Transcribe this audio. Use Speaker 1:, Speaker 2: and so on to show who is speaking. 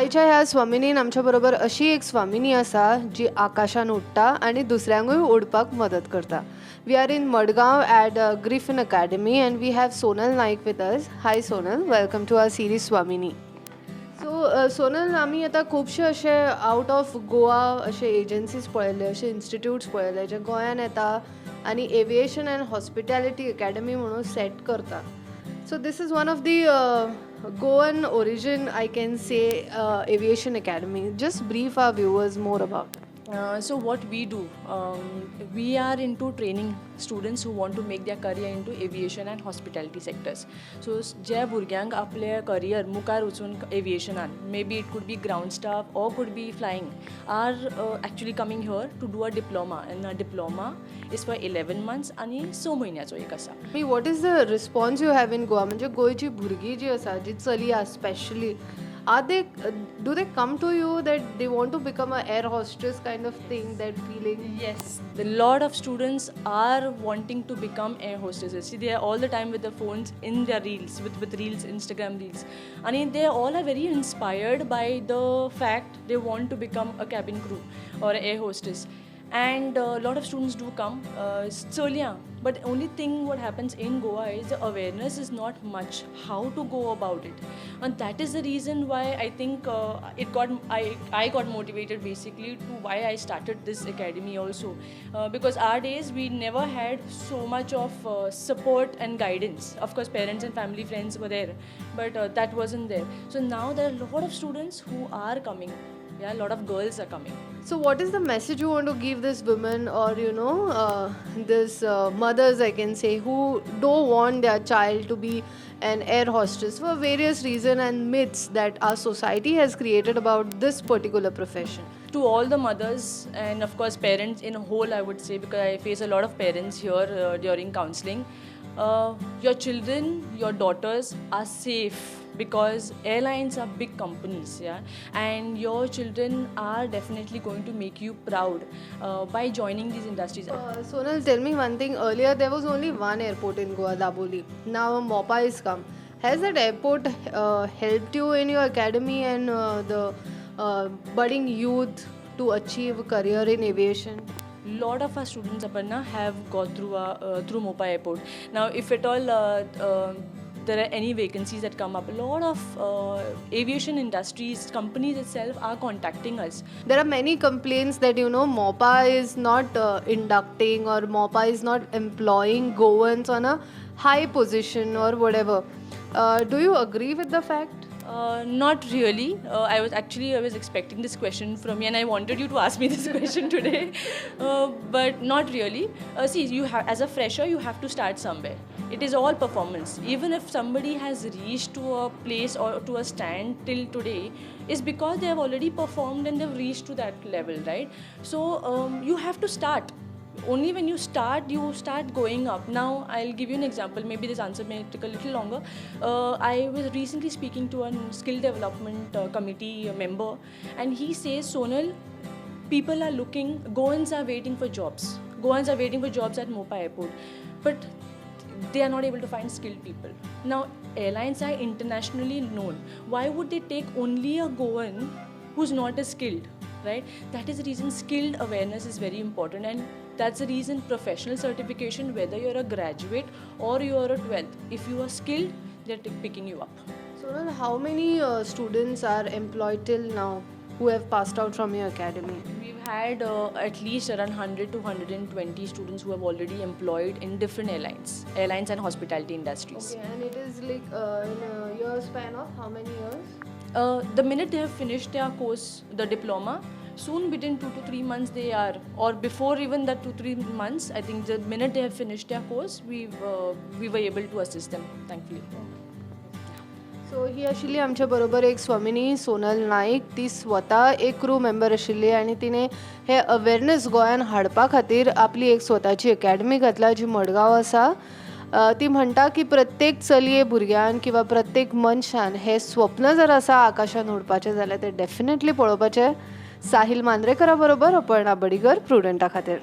Speaker 1: आयच्या ह्या स्वामिनीन आमच्या बरोबर अशी एक स्वामिनी आसा जी आकाशान उडटा आणि दुसऱ्यांकूय उडपाक मदत करता. We are in Madgaon at Griffin Academy and we have Sonal Naik with us. Hi Sonal, welcome to our series Swamini. So Sonal, आमी आतां खुबशे अशे आवट ऑफ गोवा अशे एजन्सीज पळयले, अशे इन्स्टिट्यूट्स पळयले जे गोंयान येता आनी एविएशन अँड हॉस्पिटॅलिटी अकॅडमी म्हणून सेट करता. So this is one of the Goan origin, I can say, aviation academy. Just brief our viewers more about it.
Speaker 2: So what we do, we are into training students who want to make their career into aviation and hospitality sectors. So जे भुरग्यांक आपले career मुखार वचून aviationan, maybe it could be ground staff or could be flying, are actually coming here to do a diploma, and a diploma is for 11 months आणि 6 म्हयन्याचो एक आसा.
Speaker 1: What is the response you have in Goa? म्हणजे गोयची भुरगीं जी आसा, जी चलयां especially, do they come to you that they want to become a air hostess kind of thing, that feeling?
Speaker 2: Yes, a lot of students are wanting to become air hostesses. See, they are all the time with their phones in their reels, with reels, Instagram reels. And they all are very inspired by the fact they want to become a cabin crew or an air hostess. And a lot of students do come. But only thing what happens in Goa is the awareness is not much how to go about it, and that is the reason why I think I got motivated basically to why I started this academy also, because our days we never had so much of support and guidance. Of course, parents and family friends were there, but that wasn't there. So now there are a lot of students who are coming. Yeah, a lot of girls are coming.
Speaker 1: So what is the message you want to give this women, or this mothers, I can say, who don't want their child to be an air hostess for various reasons and myths that our society has created about this particular profession?
Speaker 2: To all the mothers and of course parents in a whole, I would say, because I face a lot of parents here during counseling, your children, your daughters are safe because airlines are big companies, yeah, and your children are definitely going to make you proud by joining these industries.
Speaker 1: Sonal, tell me one thing. Earlier there was only one airport in Goa, Daboli. Now Mopa has come. Has that airport helped you in your academy and the budding youth to achieve a career in aviation?
Speaker 2: Lot of our students, Aparna, have gone through Mopa Airport. Now, if at all there are any vacancies that come up, a lot of aviation industries, companies itself are contacting us.
Speaker 1: There are many complaints that Mopa is not inducting, or Mopa is not employing Goans on a high position or whatever. Do you agree with the fact?
Speaker 2: Not really. I was expecting this question from you, and I wanted you to ask me this question today, but not really. See, as a fresher, you have to start somewhere. It is all performance. Even if somebody has reached to a place or to a stand till today, is because they have already performed and they've reached to that level, right? So you have to start. Only when you start going up. Now, I'll give you an example. Maybe this answer may take a little longer. I was recently speaking to a skill development committee member, and he says, Sonal, people are looking, Goans are waiting for jobs. Goans are waiting for jobs at Mopa Airport, but they are not able to find skilled people. Now, airlines are internationally known. Why would they take only a Goan who's not as skilled? Right? That is the reason skilled awareness is very important, and that's the reason professional certification, whether you're a graduate or you're a 12th, if you are skilled, they're picking you up.
Speaker 1: So, how many students are employed till now who have passed out from your academy?
Speaker 2: We've had at least around 100 to 120 students who have already employed in different airlines and hospitality industries.
Speaker 1: Okay, and it is like in a year span of how many years?
Speaker 2: The minute they have finished their course, the diploma, soon within 2 to 3 months they are, or before even that 2-3 months, I think the minute they have finished their course, we were able to assist them, thankfully.
Speaker 1: सो ही आशिल्ली आमच्या बरोबर एक स्वामिनी सोनल नाईक. ती स्वता एक crew member आशिल्ली आनी तिने हे अवेरनेस गोंयान हाडपा खातीर आपली एक स्वताची अकॅडमी घातला जी मडगांव आसा. ती म्हणटा की प्रत्येक चलये भुरग्यान किंवा प्रत्येक मनशान हे स्वप्न जर आसा आकाशान उडपाचें जाल्यार ते डेफिनेटली पळोवपाचें. साहिल मांद्रेकरा बरोबर अपर्णा बडिगर, प्रुडंटा खातीर.